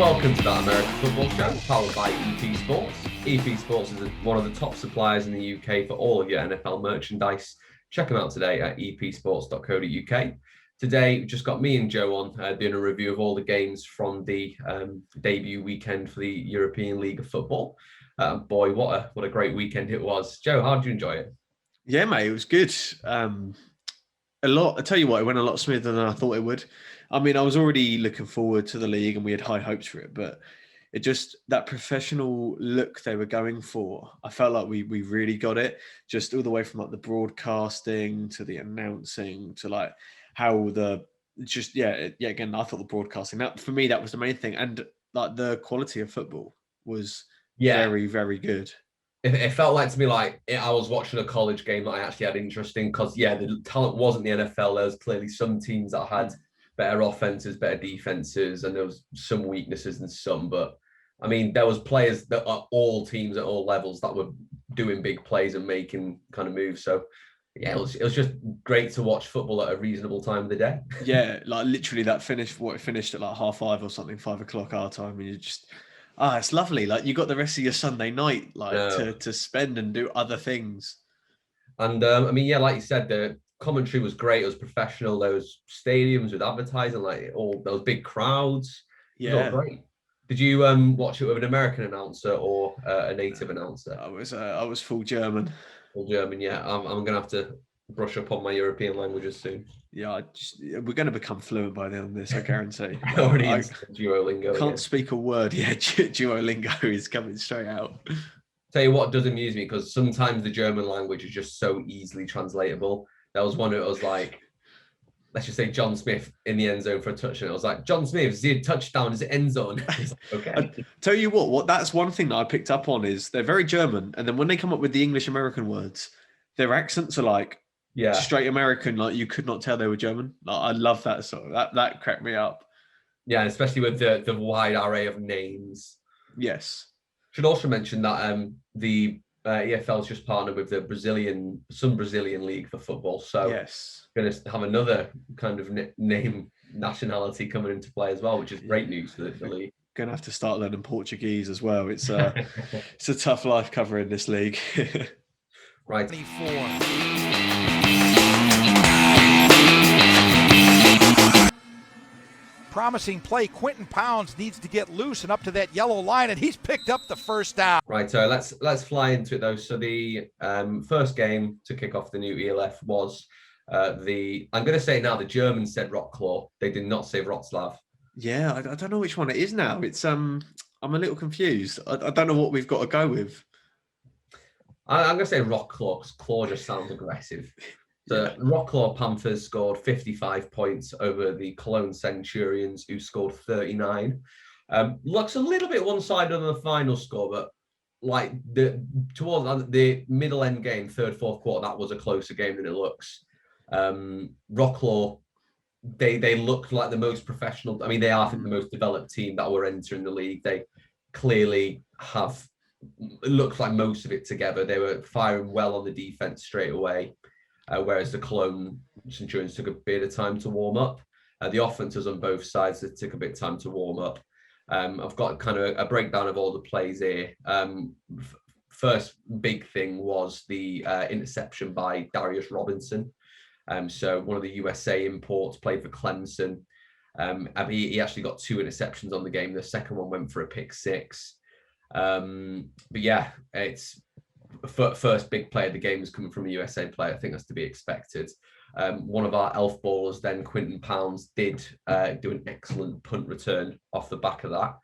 Welcome to That American Football Show, powered by EP Sports. EP Sports is one of the top suppliers in the UK for all of your NFL merchandise. Check them out today at epsports.co.uk. Today, we've just got me and Joe on doing a review of all the games from the debut weekend for the European League of Football. Boy, what a great weekend it was. Joe, how did you enjoy it? Yeah, mate, it was good. I tell you what, it went a lot smoother than I thought it would. I mean, I was already looking forward to the league and we had high hopes for it, but it just, that professional look they were going for, I felt like we really got it, just all the way from like the broadcasting to the announcing to like how again, I thought the broadcasting, that for me, that was the main thing. And like the quality of football was very, very good. It felt like to me like I was watching a college game that I actually had interest in because, the talent wasn't the NFL. There was clearly some teams that had better offenses, better defenses, and there was some weaknesses in some. But, I mean, there was players that are all teams at all levels that were doing big plays and making kind of moves. So, yeah, it was just great to watch football at a reasonable time of the day. Yeah, like literally it finished at like 5:30 or something, 5:00 our time, and you just... it's lovely. Like you got the rest of your Sunday night to spend and do other things. And I mean, like you said, the commentary was great. It was professional. There was stadiums with advertising, like all those big crowds. It was all great. Did you watch it with an American announcer or a native announcer? I was full German. Full German, yeah. I'm gonna have to brush up on my European languages soon. Yeah, we're going to become fluent by the end of this, I guarantee. Already Duolingo. Can't speak a word. Yeah, Duolingo is coming straight out. Tell you what does amuse me, because sometimes the German language is just so easily translatable. There was one, it was like, let's just say John Smith in the end zone for a touchdown. It was like, John Smith, Z touchdown, is it end zone? Okay. I tell you what, that's one thing that I picked up on is they're very German. And then when they come up with the English American words, their accents are like, straight American, like you could not tell they were German. Like, I love that sort of that cracked me up. Yeah, especially with the wide array of names. Yes. Should also mention that the EFL's just partnered with the Brazilian League for football. So yes, going to have another kind of name nationality coming into play as well, which is great news for the league. Going to have to start learning Portuguese as well. It's it's a tough life covering this league. Right. 24. Promising play. Quentin Pounds needs to get loose and up to that yellow line, and he's picked up the first down. Right, so let's fly into it though. So the first game to kick off the new ELF was I'm going to say now, the Germans said Wroclaw. They did not say Wroclaw. Yeah, I don't know which one it is now. It's I'm a little confused. I don't know what we've got to go with. I'm going to say Wroclaw because claw just sounds aggressive. The Wroclaw Panthers scored 55 points over the Cologne Centurions, who scored 39. Looks a little bit one-sided on the final score, but like towards the middle end game, third, fourth quarter, that was a closer game than it looks. Wroclaw, they looked like the most professional. I mean, they are, I think, the most developed team that were entering the league. They clearly have looked like most of it together. They were firing well on the defense straight away. Whereas the Cologne Centurions took a bit of time to warm up. The offenses on both sides took a bit of time to warm up. I've got kind of a breakdown of all the plays here. First big thing was the interception by Darius Robinson. So one of the USA imports, played for Clemson. He actually got 2 interceptions on the game. The second one went for a pick 6. But yeah, it's... First big play of the game is coming from a USA player. I think that's to be expected. One of our elf ballers, then Quentin Pounds, did do an excellent punt return off the back of that,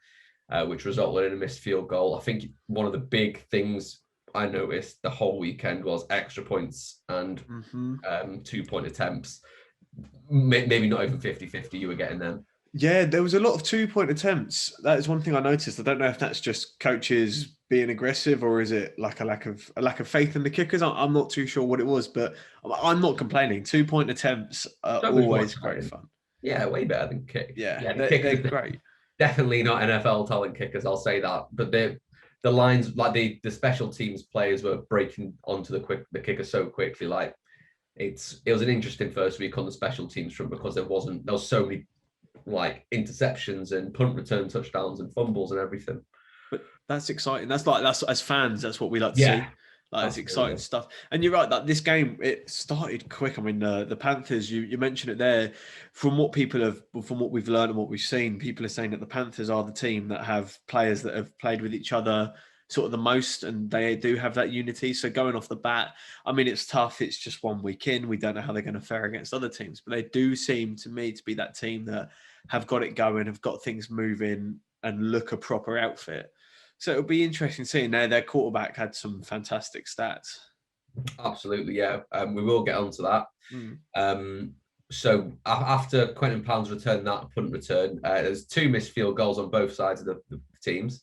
which resulted in a missed field goal. I think one of the big things I noticed the whole weekend was extra points and 2-point attempts. Maybe not even 50-50 you were getting them. Yeah, there was a lot of 2-point attempts. That is one thing I noticed. I don't know if that's just coaches being aggressive or is it like a lack of faith in the kickers. I'm not too sure what it was, but I'm not complaining. 2-point attempts are always great fun. Yeah, way better than kick. Yeah, they're great. Definitely not NFL talent kickers, I'll say that. But the lines, like the special teams players were breaking onto the kicker so quickly. Like it was an interesting first week on the special teams front because there was so many like interceptions and punt return touchdowns and fumbles and everything. But that's exciting. That's as fans, that's what we like to see. Like, it's exciting stuff. And you're right, that this game, it started quick. I mean, the Panthers, you mentioned it there. From what we've learned and what we've seen, people are saying that the Panthers are the team that have players that have played with each other sort of the most, and they do have that unity. So going off the bat, I mean, it's tough. It's just 1 week in. We don't know how they're going to fare against other teams, but they do seem to me to be that team that have got it going, have got things moving, and look a proper outfit. So it'll be interesting seeing their quarterback had some fantastic stats. Absolutely, yeah. We will get onto that. So after Quentin Pounds returned that punt return, there's 2 missed field goals on both sides of the teams.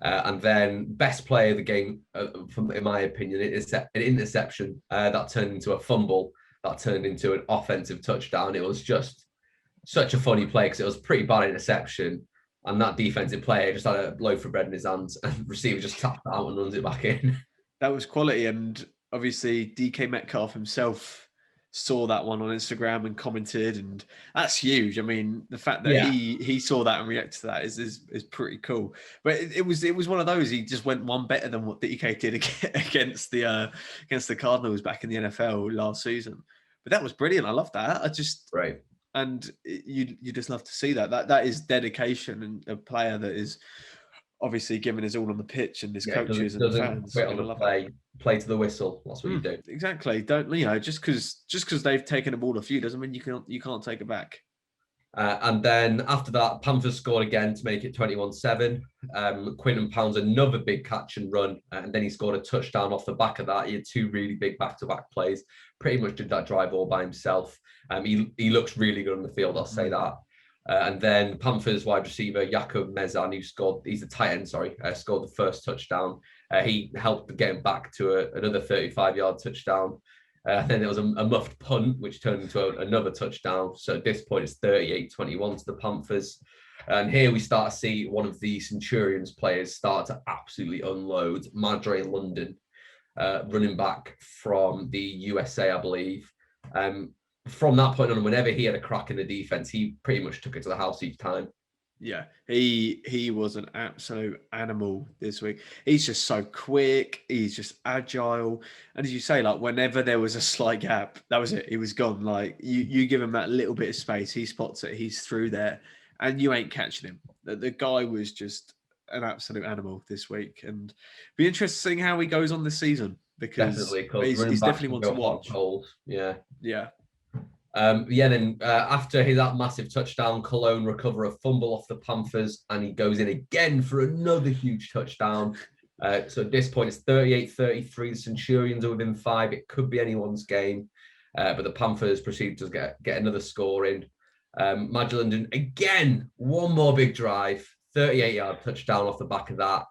And then best player of the game, in my opinion, an interception that turned into a fumble, that turned into an offensive touchdown. It was just such a funny play because it was a pretty bad interception. And that defensive player just had a loaf of bread in his hands, and the receiver just tapped it out and runs it back in. That was quality. And obviously DK Metcalf himself saw that one on Instagram and commented, and that's huge. I mean, the fact that he saw that and reacted to that is pretty cool. But it was one of those. He just went one better than what DK did against the Cardinals back in the NFL last season. But that was brilliant. I love that. Right. And you just love to see that. That is dedication, and a player that is obviously giving his all on the pitch, and his coaches and fans. Quit on the play to the whistle. That's what you do. Exactly. Don't just because they've taken a ball off you doesn't mean you can't take it back. And then after that, Panthers scored again to make it 21-7. Quinton Pounds, another big catch and run, and then he scored a touchdown off the back of that. He had 2 really big back-to-back plays. Pretty much did that drive all by himself. He looks really good on the field, I'll say that. And then Panthers wide receiver Jakub Mezan, he's the tight end, scored the first touchdown. He helped get him back to another 35-yard touchdown. Then there was a muffed punt, which turned into another touchdown. So at this point, it's 38-21 to the Panthers. And here we start to see one of the Centurions players start to absolutely unload. Madre London, running back from the USA, I believe. From that point on, whenever he had a crack in the defense, he pretty much took it to the house each time. Yeah, he was an absolute animal this week. He's just so quick. He's just agile. And as you say, like whenever there was a slight gap, that was it. He was gone. Like you give him that little bit of space, he spots it. He's through there, and you ain't catching him. The guy was just an absolute animal this week, and be interesting how he goes on this season, because he's definitely one to watch. Yeah. Then after that massive touchdown, Cologne recover a fumble off the Panthers, and he goes in again for another huge touchdown. So at this point, it's 38-33. The Centurions are within 5. It could be anyone's game, but the Panthers proceed to get another score in. Madge London, again, one more big drive, 38-yard touchdown off the back of that.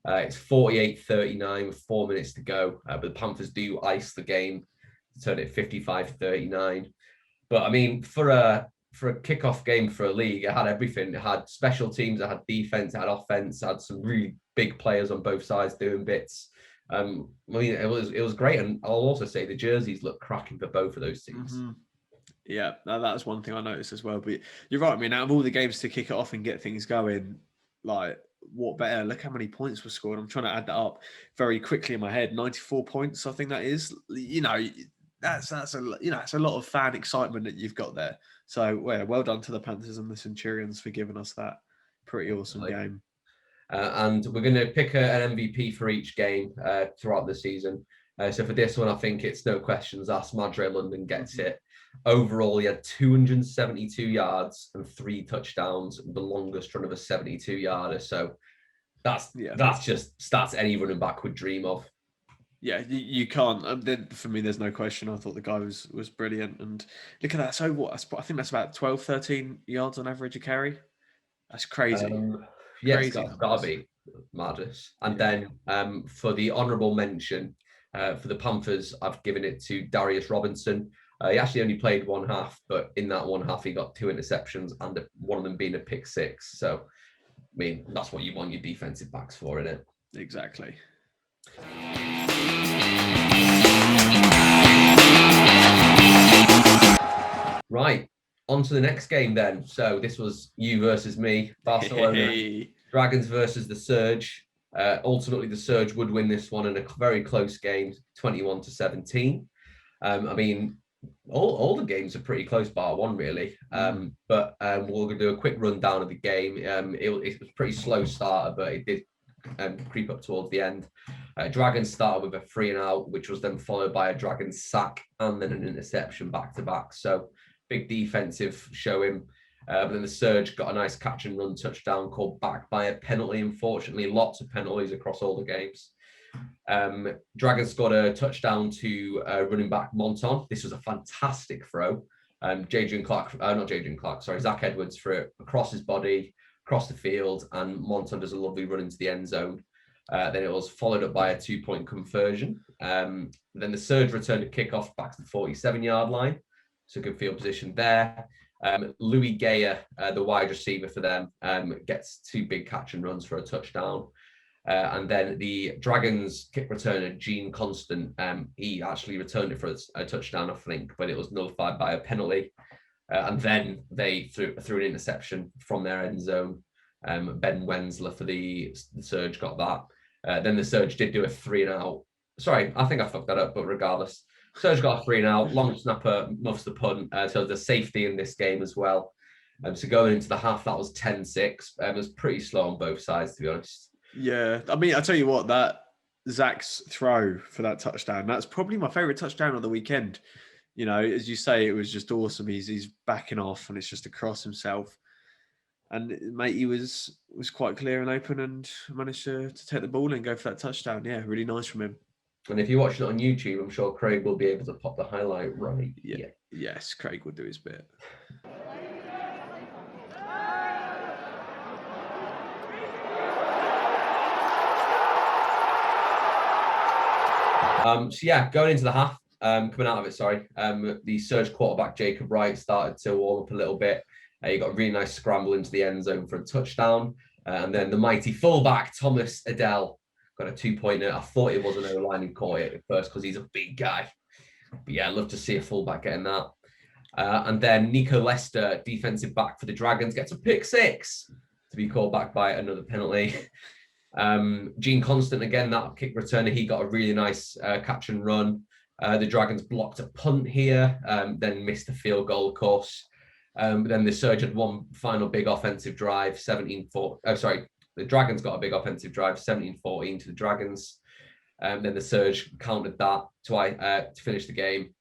It's 48-39 with 4 minutes to go, but the Panthers do ice the game to turn it 55-39. But I mean, for a kickoff game for a league, it had everything. It had special teams, it had defense, it had offense, it had some really big players on both sides doing bits. I mean, it was great, and I'll also say the jerseys look cracking for both of those teams. Mm-hmm. Yeah, that's one thing I noticed as well. But you're right. I mean, out of all the games to kick it off and get things going, like what better? Look how many points were scored. I'm trying to add that up very quickly in my head. 94 points, I think that is. That's a lot of fan excitement that you've got there. So well done to the Panthers and the Centurions for giving us that pretty awesome game. And we're going to pick an MVP for each game throughout the season. So for this one, I think it's no questions asked. Madre London gets it. Overall, he had 272 yards and 3 touchdowns, the longest run of a 72-yarder. So that's just stats any running back would dream of. Yeah, you can't. For me, there's no question. I thought the guy was brilliant. And look at that. So what? I think that's about 12, 13 yards on average a carry. That's crazy. Yes, that's got to be madness. And then for the honourable mention, for the Panthers, I've given it to Darius Robinson. He actually only played one half, but in that one half, he got 2 interceptions and one of them being a pick 6. So, I mean, that's what you want your defensive backs for, isn't it? Exactly. Right. On to the next game then. So this was you versus me, Barcelona Dragons versus the Surge. Ultimately, the Surge would win this one in a very close game, 21-17. I mean, all the games are pretty close, bar one really. But we're going to do a quick rundown of the game. It was a pretty slow starter, but it did creep up towards the end. Dragons started with a 3-and-out, which was then followed by a Dragons sack and then an interception back to back. So big defensive showing. But then the Surge got a nice catch and run touchdown called back by a penalty. Unfortunately, lots of penalties across all the games. Dragons scored a touchdown to running back Monton. This was a fantastic throw. Zach Edwards threw it across his body, across the field, and Monton does a lovely run into the end zone. Then it was followed up by a 2-point conversion. Then the Surge returned a kickoff back to the 47-yard line. So good field position there. Louis Geyer, the wide receiver for them, gets 2 big catch and runs for a touchdown. And then the Dragons kick returner, Gene Constant, he actually returned it for a touchdown, I think, but it was nullified by a penalty. And then they threw an interception from their end zone. Ben Wensler for the Surge got that. Then the Surge did do a 3-and-out. Sorry, I think I fucked that up, but regardless. Surge got a 3-and-out. Long snapper muffs the punt. So there's safety in this game as well. So going into the half, that was 10-6. It was pretty slow on both sides, to be honest. Yeah, I mean, I'll tell you what, that Zach's throw for that touchdown, that's probably my favourite touchdown of the weekend. You know, as you say, it was just awesome. He's backing off and it's just across himself. And mate, he was quite clear and open and managed to take the ball and go for that touchdown. Yeah, really nice from him. And if you're watching it on YouTube, I'm sure Craig will be able to pop the highlight right. Yeah. Yes, Craig will do his bit. Going into the half, coming out of it, the Surge quarterback Jacob Wright started to warm up a little bit. He got a really nice scramble into the end zone for a touchdown. And then the mighty fullback, Thomas Adele, got a 2-pointer. I thought it was an O-line who caught it at first because he's a big guy. But yeah, I'd love to see a fullback getting that. And then Nico Lester, defensive back for the Dragons, gets a pick 6 to be called back by another penalty. Gene Constant, again, that kick returner, he got a really nice catch and run. The Dragons blocked a punt here, then missed the field goal, of course. Then the Surge had one final big offensive drive, the Dragons got a big offensive drive, 17-14 to the Dragons. Then the Surge countered that to finish the game,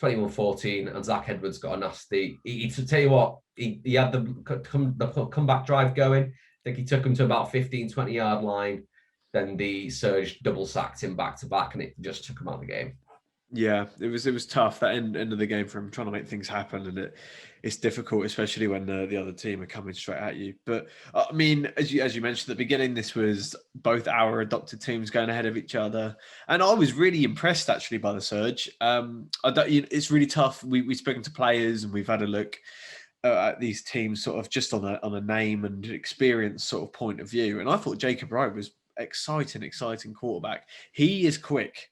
21-14, and Zach Edwards got a nasty. To tell you what, he had the comeback drive going. I think he took him to about 15-20-yard line. Then the Surge double sacked him back to back, and it just took him out of the game. Yeah, it was tough, that end of the game, for him trying to make things happen, and it's difficult, especially when the other team are coming straight at you. But I mean, as you mentioned at the beginning, this was both our adopted teams going ahead of each other, and I was really impressed actually by the Surge. It's really tough. We've spoken to players and we've had a look at these teams sort of just on a name and experience sort of point of view, and I thought Jacob Wright was exciting quarterback. He is quick.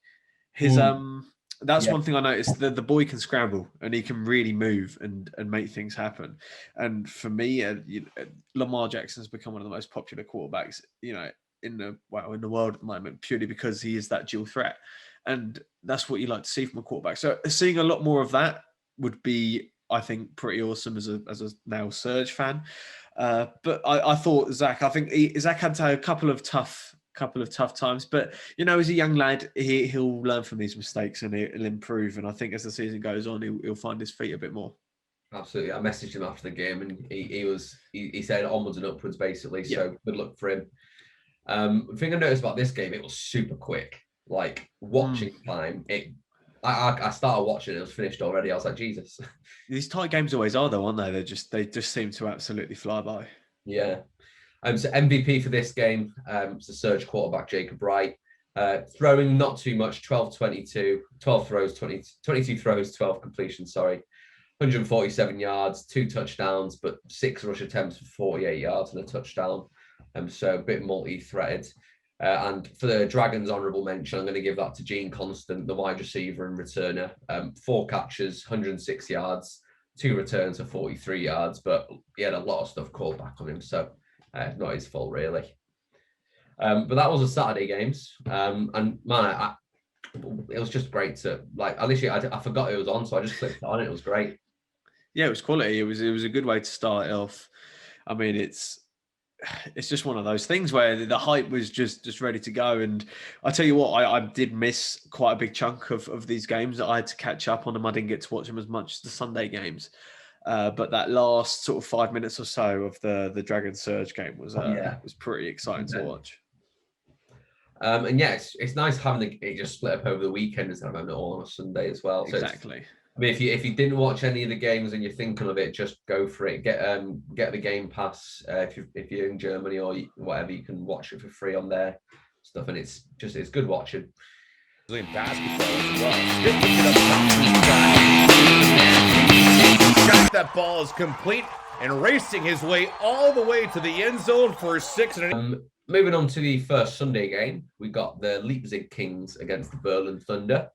That's one thing I noticed. The boy can scramble and he can really move and make things happen. And for me, Lamar Jackson's become one of the most popular quarterbacks, in the world at the moment, purely because he is that dual threat. And that's what you like to see from a quarterback. So seeing a lot more of that would be, I think, pretty awesome as a now Surge fan. But I thought Zach had to have a couple of tough times, but as a young lad, he'll learn from these mistakes and he'll improve. And I think as the season goes on, he'll find his feet a bit more. Absolutely. I messaged him after the game, and he said onwards and upwards, basically. Yeah. So good luck for him. The thing I noticed about this game, it was super quick. Like watching time, I started watching, it was finished already. I was like, Jesus. These tight games always are, though, aren't they? They just seem to absolutely fly by. Yeah. So MVP for this game, it's the Surge quarterback, Jacob Wright. Throwing not too much, 12-22, 12 throws, 22 throws, 12 completions, 147 yards, 2 touchdowns, but 6 rush attempts for 48 yards and a touchdown. So a bit multi-threaded. And for the Dragons honourable mention, I'm going to give that to Gene Constant, the wide receiver and returner. 4 catches, 106 yards, 2 returns for 43 yards, but he had a lot of stuff called back on him, so not his fault really. But that was the Saturday games, and man, it was just great to I forgot it was on, so I just clicked on it. It was great. Yeah, it was quality. It was a good way to start it off. I mean, it's just one of those things where the hype was just ready to go. And I tell you what, I did miss quite a big chunk of these games that I had to catch up on them. I didn't get to watch them as much as the Sunday games. But that last sort of 5 minutes or so of the Dragon Surge game was pretty exciting to watch. And yeah, it's nice having it just split up over the weekend instead of having it all on a Sunday as well. So exactly. I mean, if you didn't watch any of the games and you're thinking of it, just go for it. Get the Game Pass if you're in Germany or whatever, you can watch it for free on their stuff, and it's good watching. In basketball as well. Sticking it up top. That ball is complete and racing his way all the way to the end zone for 6. Moving on to the first Sunday game, we got the Leipzig Kings against the Berlin Thunder.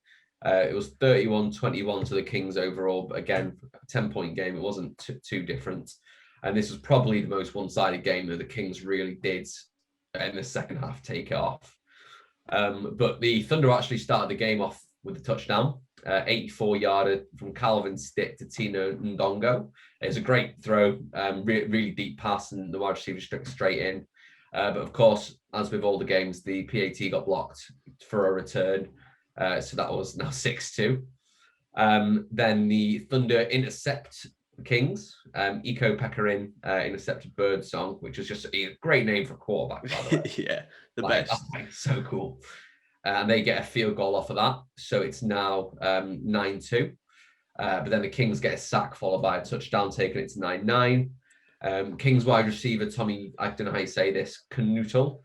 It was 31-21 to the Kings overall, but again, a 10-point game. It wasn't too different. And this was probably the most one-sided game that the Kings really did in the second half take it off. But the Thunder actually started the game off with a touchdown, 84-yarder from Calvin Stitt to Tino Ndongo. It's a great throw, really deep pass, and the wide receiver struck straight in. But of course, as with all the games, the PAT got blocked for a return. So that was now 6-2. Then the Thunder intercept the Kings. Iko Pekarin intercepted Birdsong, which was just a great name for a quarterback, by the way. Yeah, the best. So cool. And they get a field goal off of that. So it's now 9-2. But then the Kings get a sack followed by a touchdown, taking it to 9-9. Kings wide receiver Tommy, I don't know how you say this, Knutel.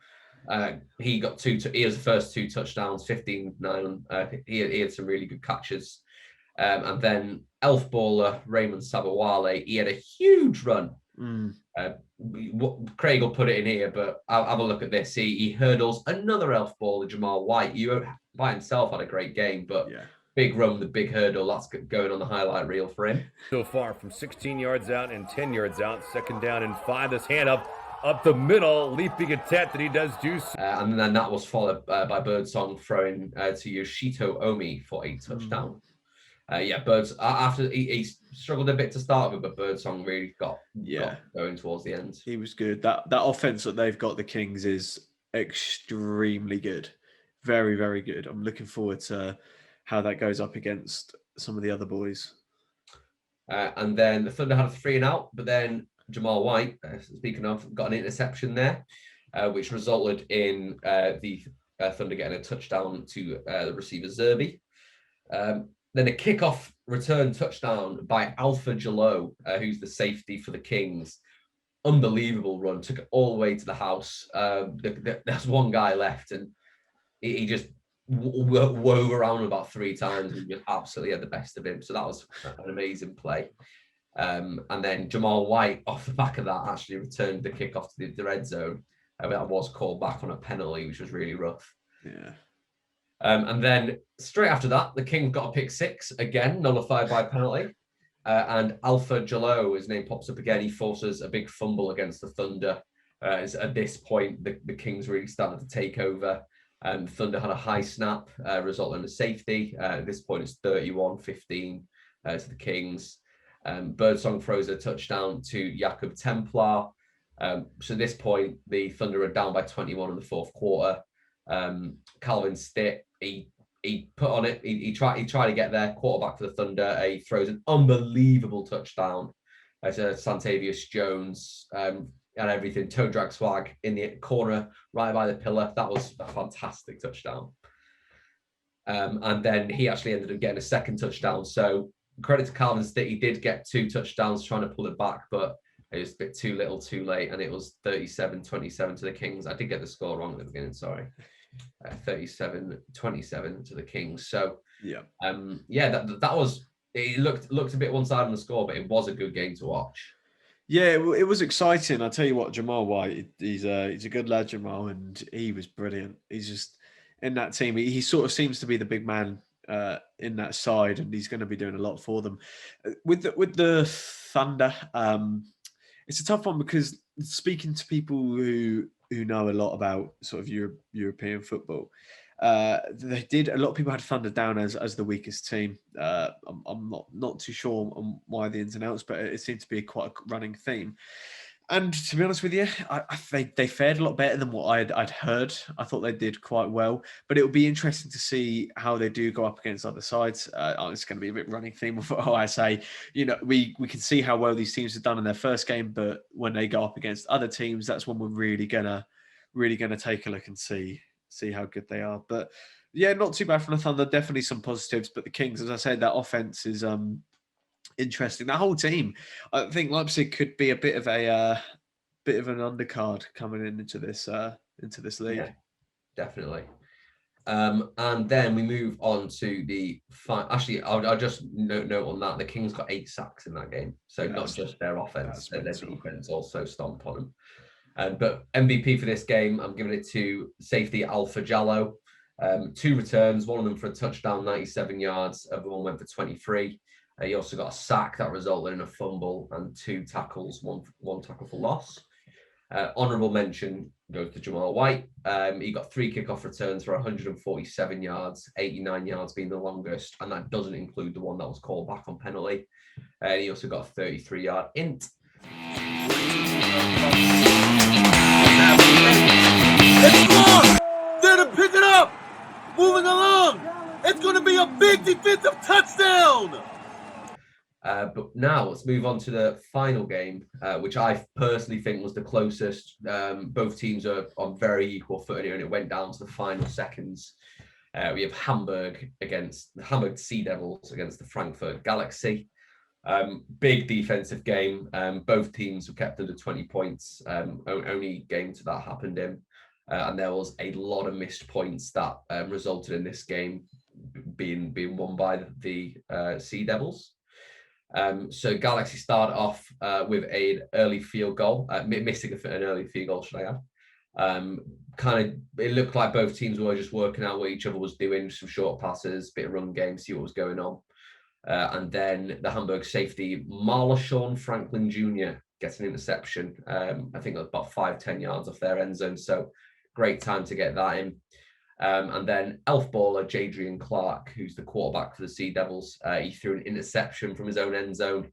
He got he has the first 2 touchdowns, 15-9. He had some really good catches. And then elf baller Raymond Sabawale, he had a huge run. Craig will put it in here, but I'll have a look at this. He hurdles another elf baller, Jamal White. You by himself had a great game, but big run, the big hurdle, that's going on the highlight reel for him. So far from 16 yards out and 10 yards out, 2nd down and 5. This hand up the middle, leaping attempt that he does do. And then that was followed by Birdsong throwing to Yoshito Omi for a touchdown. Birds after he struggled a bit to start with, but Birdsong really got going towards the end. He was good. That offense that they've got, the Kings, is extremely good. Very, very good. I'm looking forward to how that goes up against some of the other boys. And then the Thunder had a 3-and-out, but then Jamal White, speaking of, got an interception there, which resulted in the Thunder getting a touchdown to the receiver Zerby. Then a kickoff return touchdown by Alpha Jalot, who's the safety for the Kings. Unbelievable run, took it all the way to the house. There's one guy left, and he just wove around about 3 times and just absolutely had the best of him. So that was an amazing play. And then Jamal White, off the back of that, actually returned the kickoff to the red zone. That was called back on a penalty, which was really rough. Yeah. And then straight after that, the Kings got a pick 6, again, nullified by penalty. And Alpha Jalot, his name pops up again. He forces a big fumble against the Thunder. At this point, the Kings really started to take over. Thunder had a high snap, resulting in a safety. At this point, it's 31-15 to the Kings. Birdsong throws a touchdown to Jakob Templar. So at this point, the Thunder are down by 21 in the 4th quarter. Calvin Stitt, he put on it. He tried to get there. Quarterback for the Thunder. He throws an unbelievable touchdown to Santavius Jones. And everything, toe drag swag in the corner, right by the pillar. That was a fantastic touchdown. And then he actually ended up getting a 2nd touchdown. So credit to Calvin Stitt, he did get 2 touchdowns trying to pull it back, but it was a bit too little, too late, and it was 37-27 to the Kings. I did get the score wrong at the beginning, sorry. 37-27 to the Kings. So that was, it looked a bit one-sided on the score, but it was a good game to watch. Yeah, it was exciting. I'll tell you what, Jamal White, he's a good lad, Jamal, and he was brilliant. He's just in that team. He sort of seems to be the big man in that side, and he's going to be doing a lot for them. With the Thunder, it's a tough one because speaking to people who know a lot about sort of European football, a lot of people had Thunder down as the weakest team. I'm not too sure on why the ins and outs, but it seemed to be quite a running theme. And to be honest with you, they fared a lot better than what I'd heard. I thought they did quite well, but it will be interesting to see how they do go up against other sides. It's going to be a bit running theme of what I say. We can see how well these teams have done in their first game, but when they go up against other teams, that's when we're really gonna take a look and see how good they are. But yeah, not too bad from the Thunder. Definitely some positives, but the Kings, as I said, that offense is interesting. That whole team, I think Leipzig could be a bit of an undercard coming into this league. Yeah, definitely. And then we move on to the actually, I'll just note on that the Kings got 8 sacks in that game, so not just their offense, their defense also stomped on them. But MVP for this game, I'm giving it to safety Alpha Jallo. 2 returns, one of them for a touchdown, 97 yards. The other one went for 23. He also got a sack that resulted in a fumble and 2 tackles, one tackle for loss. Honourable mention goes to Jamal White. He got 3 kickoff returns for 147 yards, 89 yards being the longest, and that doesn't include the one that was called back on penalty. He also got a 33-yard int. It's long! There to pick it up! Moving along! It's going to be a big defensive touchdown! But now let's move on to the final game, which I personally think was the closest. Both teams are on very equal footing here, and it went down to the final seconds. We have Hamburg Sea Devils against the Frankfurt Galaxy. Big defensive game. Both teams were kept under 20 points. Only game to that happened in. And there was a lot of missed points that resulted in this game being won by the Sea Devils. So Galaxy started off with an early field goal, missing an early field goal, should I add. It looked like both teams were just working out what each other was doing, some short passes, bit of run game, see what was going on. And then the Hamburg safety, Marlon Franklin Jr. gets an interception. I think it was about 5-10 yards off their end zone. So great time to get that in. And then elf baller Jadrian Clark, who's the quarterback for the Sea Devils, he threw an interception from his own end zone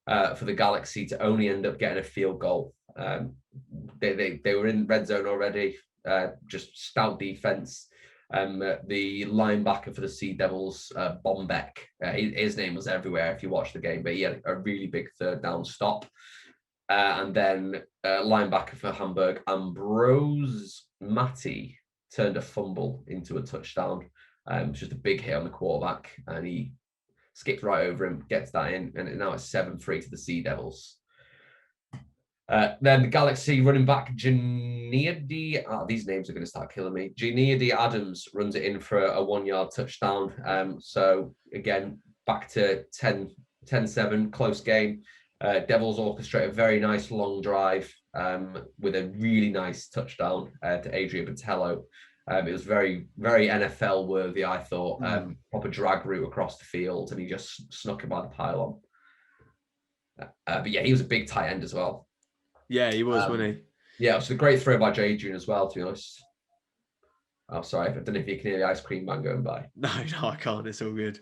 for the Galaxy to only end up getting a field goal. They were in red zone already, just stout defense. The linebacker for the Sea Devils, Bombeck, his name was everywhere if you watched the game, but he had a really big third down stop. And then linebacker for Hamburg, Ambrose Matti, turned a fumble into a touchdown. Just a big hit on the quarterback, and he skipped right over him, gets that in, and now it's 7-3 to the Sea Devils. Then the Galaxy running back, these names are going to start killing me. Janiadi Adams runs it in for a 1-yard touchdown. So again, back to 10-7, close game. Devils orchestrate a very nice long drive with a really nice touchdown to Adrian Botello. It was very, very NFL worthy, I thought. Proper drag route across the field, and he just snuck him by the pylon. But yeah, he was a big tight end as well. Yeah, he was, wasn't he? Yeah, it was a great throw by Adrian as well, to be honest. Oh, sorry, I don't know if you can hear the ice cream man going by. No, I can't. It's all good.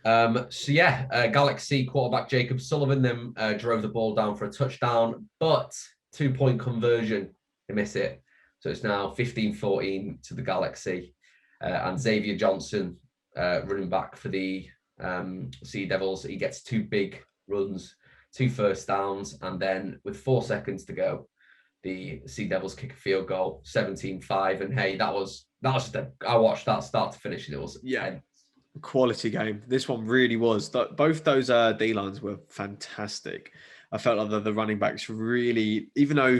Galaxy quarterback Jacob Sullivan then drove the ball down for a touchdown, but 2-point conversion, they miss it. So it's now 15-14 to the Galaxy. And Xavier Johnson, running back for the Sea Devils, he gets 2 big runs, 2 first downs, and then with 4 seconds to go, the Sea Devils kick a field goal, 17-5. And hey, that was just I watched that start to finish, and it was quality game. This one really was. Both those D-lines were fantastic. I felt like the running backs really, even though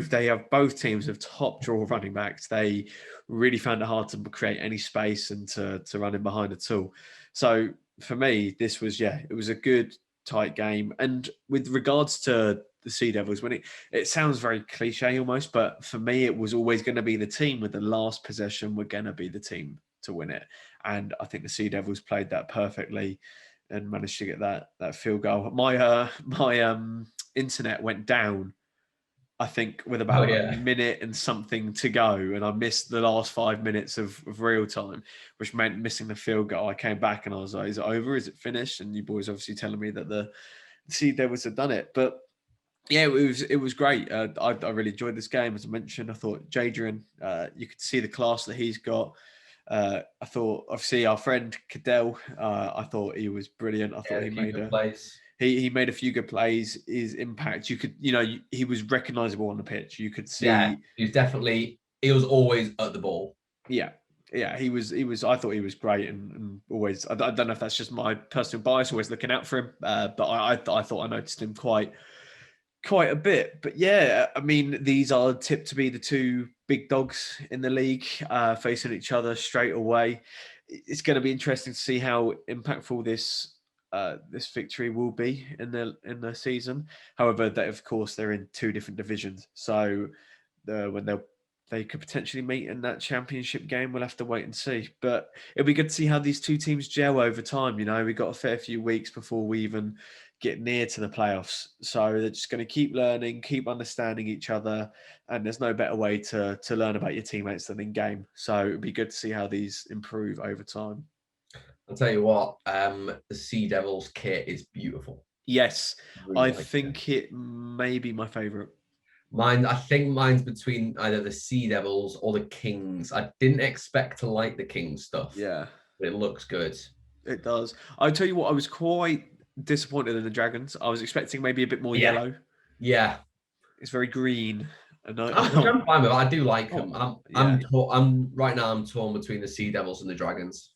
both teams have top draw running backs, they really found it hard to create any space and to run in behind at all. So for me, this was, it was a good tight game. And with regards to the Sea Devils, when it sounds very cliche almost, but for me, it was always going to be the team with the last possession were going to be the team to win it. And I think the Sea Devils played that perfectly and managed to get that field goal. My internet went down, I think, with about a minute and something to go, and I missed the last 5 minutes of real time, which meant missing the field goal. I came back and I was like, is it over? Is it finished? And you boys obviously telling me that the Sea Devils had done it. But yeah, it was great. I really enjoyed this game. As I mentioned, I thought Jadrian, you could see the class that he's got. I thought, obviously, our friend Cadell, I thought he was brilliant. I thought he made he made a few good plays. His impact, he was recognisable on the pitch. You could see. Yeah, he was always at the ball. Yeah, he was. I thought he was great, and always. I don't know if that's just my personal bias, always looking out for him. But I thought I noticed him quite a bit. But yeah, I mean, these are tipped to be the two big dogs in the league, facing each other straight away. It's going to be interesting to see how impactful this victory will be in the season. However, of course they're in two different divisions, so when they could potentially meet in that championship game, we'll have to wait and see. But it'll be good to see how these two teams gel over time. We've got a fair few weeks before we even get near to the playoffs. So they're just going to keep learning, keep understanding each other. And there's no better way to learn about your teammates than in game. So it'd be good to see how these improve over time. I'll tell you what, the Sea Devils kit is beautiful. Yes, really, I think it may be my favourite. I think mine's between either the Sea Devils or the Kings. I didn't expect to like the Kings stuff. Yeah. But it looks good. It does. I'll tell you what, I was quite disappointed in the Dragons. I was expecting maybe a bit more yellow. Yeah. It's very green. I'm fine with it. I do like them. I'm right now I'm torn between the Sea Devils and the Dragons.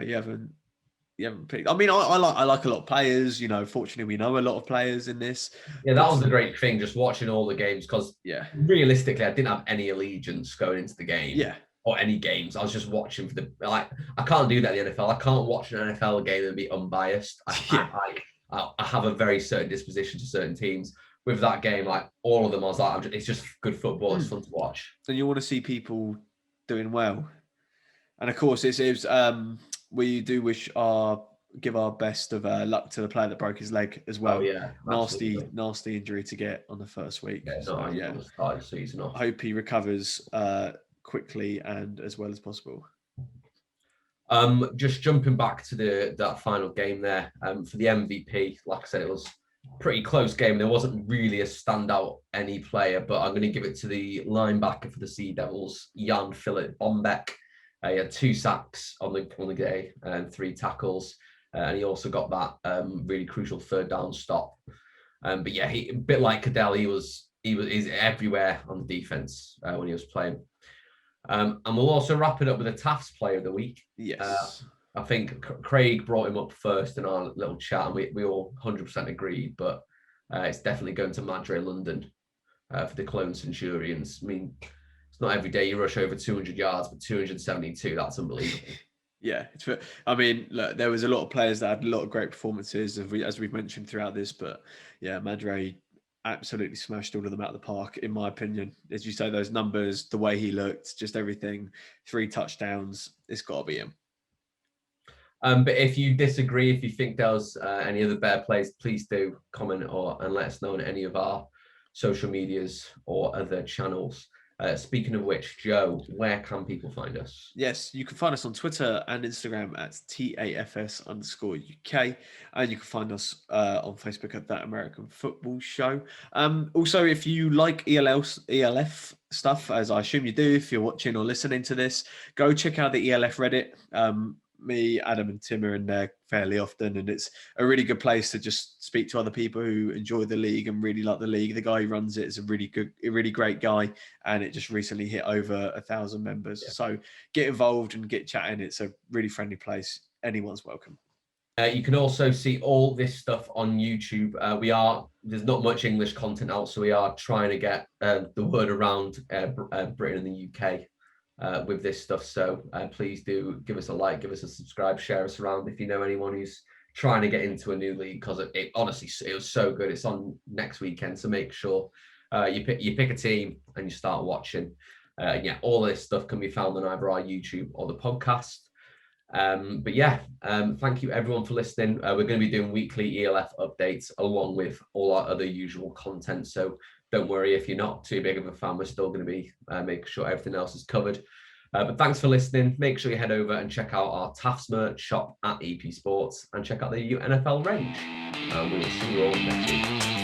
You haven't picked. I mean, I like a lot of players. Fortunately, we know a lot of players in this. Yeah, that was the great thing, just watching all the games, because realistically, I didn't have any allegiance going into the game. Yeah. Or any games. I was just watching for I can't do that in the NFL. I can't watch an NFL game and be unbiased. I have a very certain disposition to certain teams. With that game, all of them, I was like, it's just good football. It's fun to watch. And you want to see people doing well. And of course, we do give our best of luck to the player that broke his leg as well. Oh, yeah, nasty injury to get on the first week. Season off. I hope he recovers quickly and as well as possible. Just jumping back to that final game there, for the MVP, like I said, it was a pretty close game. There wasn't really a standout any player, but I'm going to give it to the linebacker for the Sea Devils, Jan Philip Bombeck. He had 2 sacks on the day and 3 tackles, and he also got that really crucial 3rd down stop. But yeah, he, a bit like Cadell, he's everywhere on the defense when he was playing. And we'll also wrap it up with a Taft's Player of the Week. Yes. I think Craig brought him up first in our little chat, and we all 100% agreed, but it's definitely going to Madre London for the Cologne Centurions. I mean, it's not every day you rush over 200 yards, but 272, that's unbelievable. Yeah, I mean, look, there was a lot of players that had a lot of great performances, as we've mentioned throughout this, but yeah, Madre absolutely smashed all of them out of the park, in my opinion. As you say, those numbers, the way he looked, just everything, 3 touchdowns, it's got to be him. But if you disagree, if you think there was any other better plays, please do comment and let us know on any of our social medias or other channels. Speaking of which, Joe, where can people find us? Yes, you can find us on Twitter and Instagram at TAFS_UK. And you can find us on Facebook at That American Football Show. Also, if you like ELF stuff, as I assume you do, if you're watching or listening to this, go check out the ELF Reddit. Me, Adam, and Tim are in there fairly often, and it's a really good place to just speak to other people who enjoy the league and really like the league. The guy who runs it is a really great guy, and it just recently hit over 1,000 members. Yeah. So get involved and get chatting. It's a really friendly place. Anyone's welcome. You can also see all this stuff on YouTube. There's not much English content out, so we are trying to get the word around Britain and the UK. With this stuff, so please do give us a like, give us a subscribe, share us around if you know anyone who's trying to get into a new league, because it honestly, it was so good. It's on next weekend, so make sure you pick a team and you start watching. Yeah, all this stuff can be found on either our YouTube or the podcast. But yeah, thank you everyone for listening. We're going to be doing weekly ELF updates along with all our other usual content. So don't worry if you're not too big of a fan, we're still going to be making sure everything else is covered. But thanks for listening. Make sure you head over and check out our Tafts merch shop at EP Sports and check out the NFL range. And we will see you all next week.